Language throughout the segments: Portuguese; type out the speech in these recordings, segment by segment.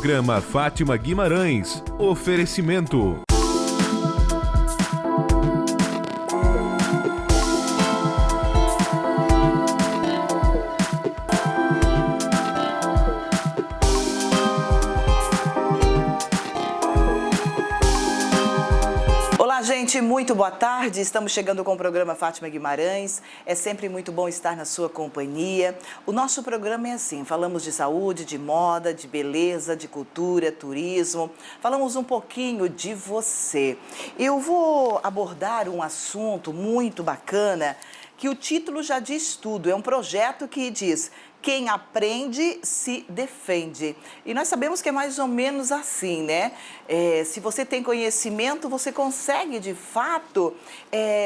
Programa Fátima Guimarães. Oferecimento. Gente, muito boa tarde. Estamos chegando com o programa Fátima Guimarães. É sempre muito bom estar na sua companhia. O nosso programa é assim, falamos de saúde, de moda, de beleza, de cultura, turismo. Falamos um pouquinho de você. Eu vou abordar um assunto muito bacana, que o título já diz tudo. É um projeto que diz: quem aprende, se defende. E nós sabemos que é mais ou menos assim, né? Se você tem conhecimento, você consegue, de fato,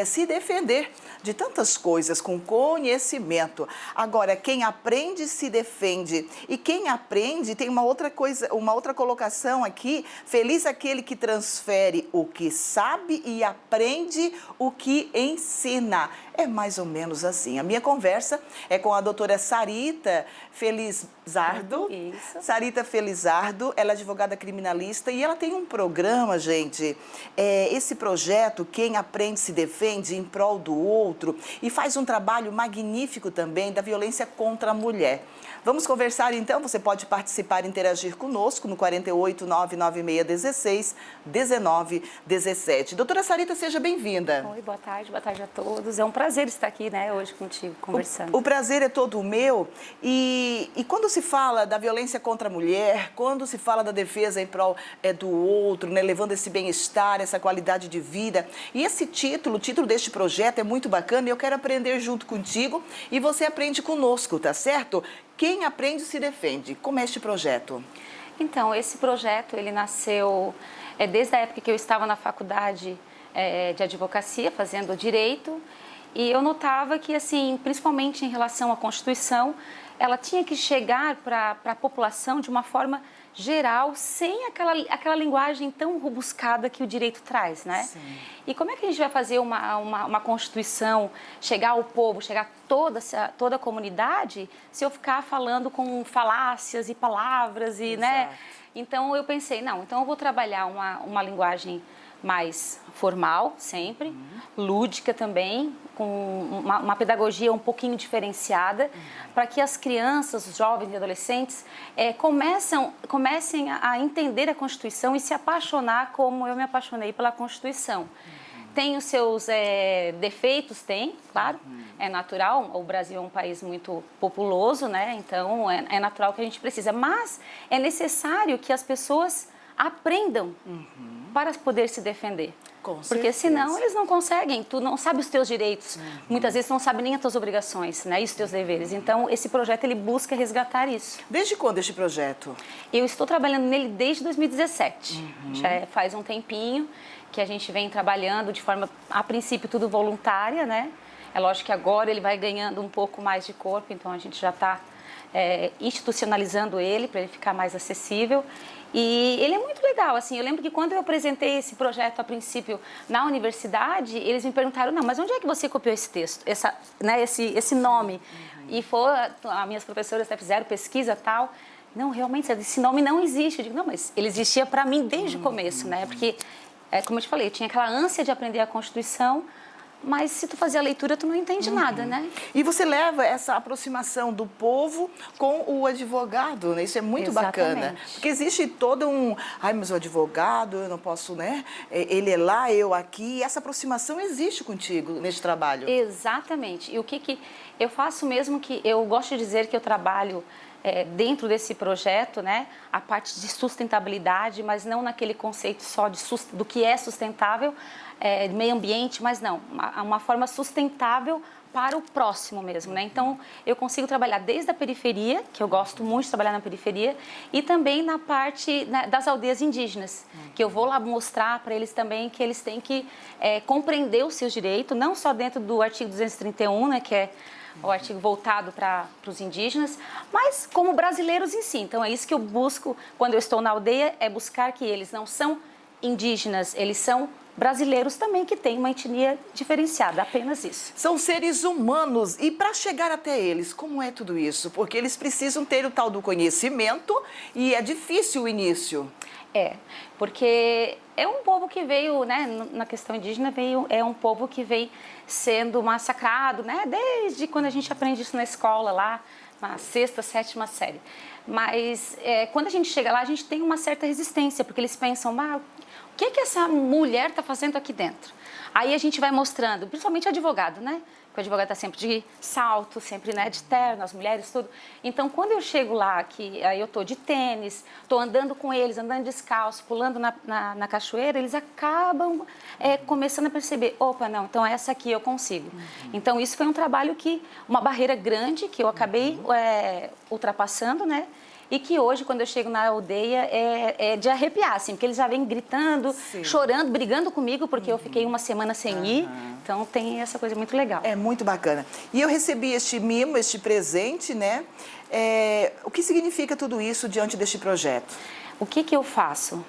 se defender de tantas coisas com conhecimento. Agora, quem aprende, se defende. E quem aprende, tem uma outra coisa, uma outra colocação aqui: feliz aquele que transfere o que sabe e aprende o que ensina. É mais ou menos assim. A minha conversa é com a doutora Sarita Felizardo. Isso. Sarita Felizardo, ela é advogada criminalista e ela tem um programa, gente. Esse projeto, Quem Aprende Se Defende, em prol do outro, e faz um trabalho magnífico também da violência contra a mulher. Vamos conversar então, você pode participar e interagir conosco no 48 99616 1917. Doutora Sarita, seja bem-vinda. Oi, boa tarde a todos. É um prazer estar aqui, né, hoje contigo, conversando. O prazer é todo meu. E quando se fala da violência contra a mulher, quando se fala da defesa em prol do outro, né, levando esse bem-estar, essa qualidade de vida, e esse título, o título deste projeto é muito bacana e eu quero aprender junto contigo e você aprende conosco, tá certo? Quem aprende se defende. Como é este projeto? Então, esse projeto, ele nasceu desde a época que eu estava na faculdade de advocacia, fazendo direito, e eu notava que, assim, principalmente em relação à Constituição, ela tinha que chegar para a população de uma forma geral, sem aquela linguagem tão robuscada que o direito traz, né? Sim. E como é que a gente vai fazer uma Constituição chegar ao povo, chegar a toda a comunidade, se eu ficar falando com falácias e palavras, e, né? Então, eu pensei, não, então eu vou trabalhar uma linguagem mais formal, sempre, lúdica também, com uma pedagogia um pouquinho diferenciada, para que as crianças, os jovens e adolescentes comecem a entender a Constituição e se apaixonar como eu me apaixonei pela Constituição. Tem os seus defeitos, tem, claro, é natural, o Brasil é um país muito populoso, né? Então é natural que a gente precisa, mas é necessário que as pessoas aprendam para poder se defender. Porque senão eles não conseguem, tu não sabe os teus direitos, muitas vezes tu não sabe nem as tuas obrigações, né, e os teus deveres. Então, esse projeto, ele busca resgatar isso. Desde quando este projeto? Eu estou trabalhando nele desde 2017, já faz um tempinho que a gente vem trabalhando de forma, a princípio, tudo voluntária, né? É lógico que agora ele vai ganhando um pouco mais de corpo, então a gente já está institucionalizando ele para ele ficar mais acessível. E ele é muito legal, assim, eu lembro que quando eu apresentei esse projeto a princípio na universidade, eles me perguntaram, não, mas onde é que você copiou esse texto, esse nome? E as minhas professoras até fizeram pesquisa e tal. Não, realmente, esse nome não existe. Eu digo, não, mas ele existia para mim desde o começo, né? Porque, como eu te falei, eu tinha aquela ânsia de aprender a Constituição, mas se tu fazer a leitura, tu não entende nada, né? E você leva essa aproximação do povo com o advogado, né? Isso é muito bacana. Porque existe todo mas o advogado, eu não posso, né? Ele é lá, eu aqui. E essa aproximação existe contigo nesse trabalho. Exatamente. E o que eu faço mesmo, que eu gosto de dizer que eu trabalho dentro desse projeto, né, a parte de sustentabilidade, mas não naquele conceito só do que é sustentável, meio ambiente, mas não, uma forma sustentável para o próximo mesmo, né? Então, eu consigo trabalhar desde a periferia, que eu gosto muito de trabalhar na periferia, e também na parte, né, das aldeias indígenas, que eu vou lá mostrar para eles também que eles têm que compreender os seus direitos, não só dentro do artigo 231, né, que é o artigo voltado para os indígenas, mas como brasileiros em si. Então, é isso que eu busco quando eu estou na aldeia, é buscar que eles não são indígenas, eles são brasileiros também que têm uma etnia diferenciada, apenas isso. São seres humanos e para chegar até eles, como é tudo isso? Porque eles precisam ter o tal do conhecimento e é difícil o início. Porque é um povo que veio, né, na questão indígena, é um povo que vem sendo massacrado, né, desde quando a gente aprende isso na escola lá, na 6ª, 7ª série. Mas quando a gente chega lá, a gente tem uma certa resistência, porque eles pensam, o que essa mulher está fazendo aqui dentro? Aí a gente vai mostrando, principalmente o advogado, né? Porque o advogado está sempre de salto, sempre, né, de terno, as mulheres, tudo. Então, quando eu chego lá, que aí eu estou de tênis, estou andando com eles, andando descalço, pulando na cachoeira, eles acabam começando a perceber, opa, não, então essa aqui eu consigo. Então, isso foi um trabalho uma barreira grande que eu acabei ultrapassando, né? E que hoje, quando eu chego na aldeia, é de arrepiar, assim, porque eles já vêm gritando, chorando, brigando comigo, porque eu fiquei uma semana sem ir. Então, tem essa coisa muito legal. É muito bacana. E eu recebi este mimo, este presente, né? O que significa tudo isso diante deste projeto? O que eu faço?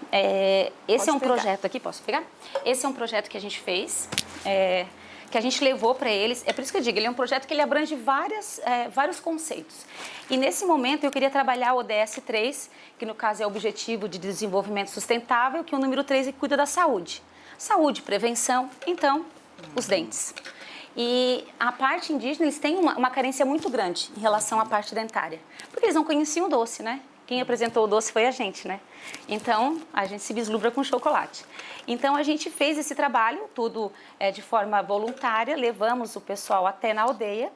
Esse é um projeto aqui, posso pegar? Esse é um projeto que a gente fez, que a gente levou para eles. É por isso que eu digo, ele é um projeto que ele abrange vários conceitos. E nesse momento eu queria trabalhar o ODS 3, que no caso é o Objetivo de Desenvolvimento Sustentável, que o número 3 é que cuida da saúde. Saúde, prevenção, então, os dentes. E a parte indígena, eles têm uma carência muito grande em relação à parte dentária, porque eles não conheciam o doce, né? Quem apresentou o doce foi a gente, né? Então, a gente se vislumbra com chocolate. Então, a gente fez esse trabalho, tudo de forma voluntária, levamos o pessoal até na aldeia.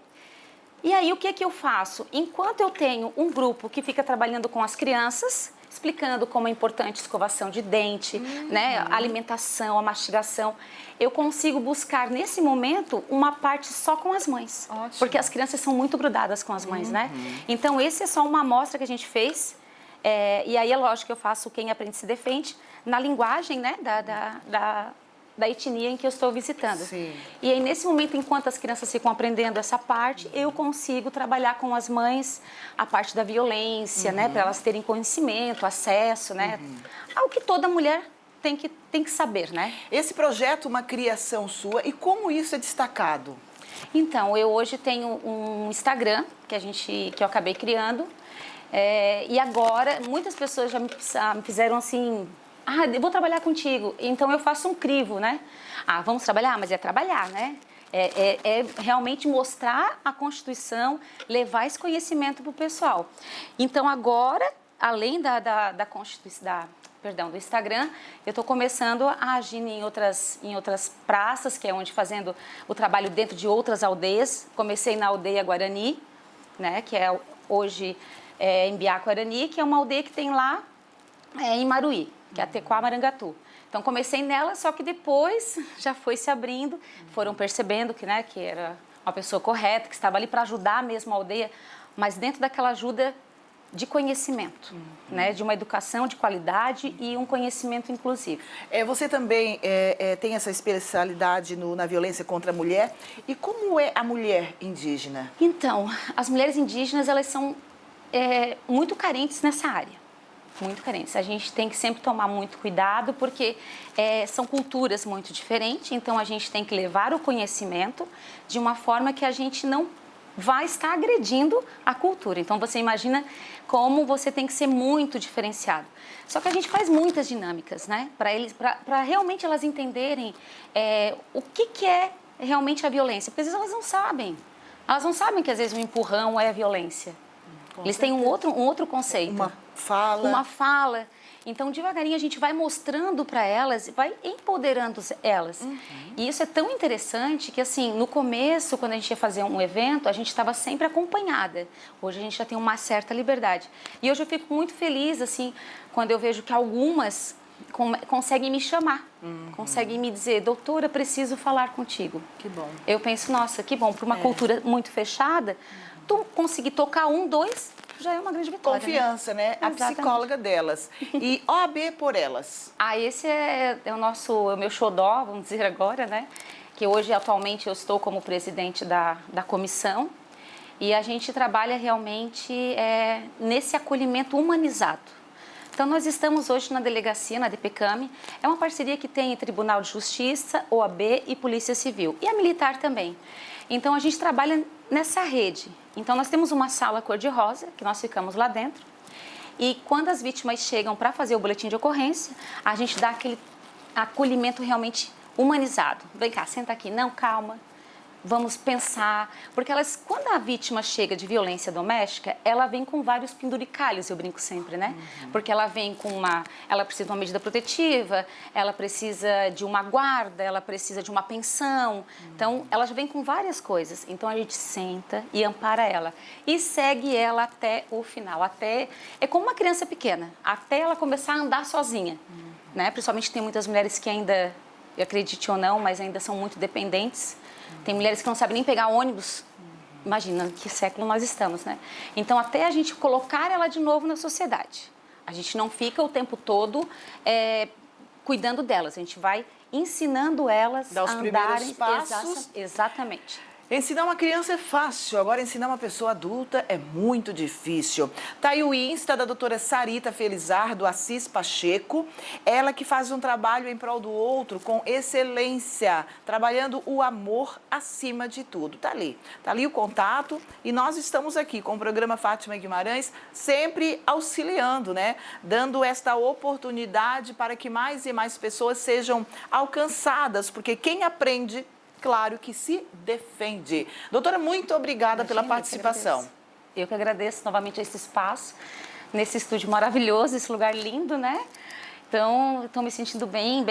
E aí, o que eu faço? Enquanto eu tenho um grupo que fica trabalhando com as crianças, explicando como é importante a escovação de dente, né? A alimentação, a mastigação, eu consigo buscar, nesse momento, uma parte só com as mães. Ótimo. Porque as crianças são muito grudadas com as mães, né? Então, esse é só uma amostra que a gente fez. E aí é lógico que eu faço Quem Aprende Se Defende na linguagem, né, da etnia em que eu estou visitando. Sim. E aí nesse momento, enquanto as crianças ficam aprendendo essa parte, eu consigo trabalhar com as mães a parte da violência, né, para elas terem conhecimento, acesso, né, ao que toda mulher tem que saber, né? Esse projeto, uma criação sua, e como isso é destacado? Então, eu hoje tenho um Instagram que eu acabei criando. E agora, muitas pessoas já me fizeram assim, eu vou trabalhar contigo. Então, eu faço um crivo, né? Vamos trabalhar? Mas é trabalhar, né? É realmente mostrar a Constituição, levar esse conhecimento para o pessoal. Então, agora, além da Constituição, do Instagram, eu estou começando a agir em outras praças, que é onde fazendo o trabalho dentro de outras aldeias. Comecei na aldeia Guarani, né? Que é hoje... em Biá-Guarani, que é uma aldeia que tem lá em Maruí, que é a Tequá-Marangatu. Então, comecei nela, só que depois já foi se abrindo, foram percebendo que era uma pessoa correta, que estava ali para ajudar mesmo a aldeia, mas dentro daquela ajuda de conhecimento, né? De uma educação de qualidade e um conhecimento inclusivo. Você também tem essa especialidade na violência contra a mulher. E como é a mulher indígena? Então, as mulheres indígenas, elas são muito carentes nessa área, muito carentes. A gente tem que sempre tomar muito cuidado, porque são culturas muito diferentes, então a gente tem que levar o conhecimento de uma forma que a gente não vai estar agredindo a cultura. Então, você imagina como você tem que ser muito diferenciado. Só que a gente faz muitas dinâmicas, né? Para realmente elas entenderem o que é realmente a violência, porque às vezes elas não sabem. Elas não sabem que às vezes um empurrão é violência. Eles têm um outro conceito. Uma fala. Uma fala. Então, devagarinho, a gente vai mostrando para elas, vai empoderando elas. E isso é tão interessante que, assim, no começo, quando a gente ia fazer um evento, a gente estava sempre acompanhada. Hoje a gente já tem uma certa liberdade. E hoje eu fico muito feliz, assim, quando eu vejo que algumas conseguem me chamar, conseguem me dizer, doutora, preciso falar contigo. Que bom. Eu penso, nossa, que bom, para uma cultura muito fechada, tu conseguir tocar 1, 2, já é uma grande vitória. Confiança, né? A Exatamente. psicóloga delas. E OAB por elas. Esse é o meu xodó, vamos dizer agora, né? Que hoje, atualmente, eu estou como presidente da comissão. E a gente trabalha realmente nesse acolhimento humanizado. Então, nós estamos hoje na delegacia, na DPCAM. É uma parceria que tem Tribunal de Justiça, OAB e Polícia Civil. E a Militar também. Então, a gente trabalha nessa rede. Então, nós temos uma sala cor-de-rosa, que nós ficamos lá dentro. E quando as vítimas chegam para fazer o boletim de ocorrência, a gente dá aquele acolhimento realmente humanizado. Vem cá, senta aqui. Não, calma. Vamos pensar, porque quando a vítima chega de violência doméstica, ela vem com vários penduricalhos, eu brinco sempre, né? Porque ela vem ela precisa de uma medida protetiva, ela precisa de uma guarda, ela precisa de uma pensão. Então, ela já vem com várias coisas. Então, a gente senta e ampara ela e segue ela até o final, é como uma criança pequena, até ela começar a andar sozinha, né? Principalmente tem muitas mulheres que ainda, acredite ou não, mas ainda são muito dependentes. Tem mulheres que não sabem nem pegar ônibus. Imagina que século nós estamos, né? Então, até a gente colocar ela de novo na sociedade. A gente não fica o tempo todo cuidando delas. A gente vai ensinando elas Dá os a primeiros andarem. passos. Exatamente. Ensinar uma criança é fácil, agora ensinar uma pessoa adulta é muito difícil. Tá aí o Insta da doutora Sarita Felizardo Assis Pacheco, ela que faz um trabalho em prol do outro com excelência, trabalhando o amor acima de tudo. Tá ali o contato e nós estamos aqui com o programa Fátima Guimarães, sempre auxiliando, né? Dando esta oportunidade para que mais e mais pessoas sejam alcançadas, porque quem aprende, claro que se defende. Doutora, muito obrigada pela participação. Eu que agradeço novamente esse espaço, nesse estúdio maravilhoso, esse lugar lindo, né? Então, estou me sentindo bem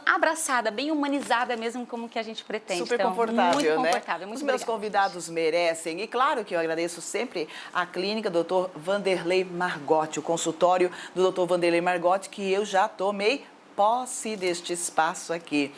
abraçada, bem humanizada mesmo, como que a gente pretende. Super então, confortável, muito né? confortável, muito Os meus obrigada, convidados merecem. E claro que eu agradeço sempre a clínica Dr. Vanderlei Margotti, o consultório do Dr. Vanderlei Margotti, que eu já tomei posse deste espaço aqui.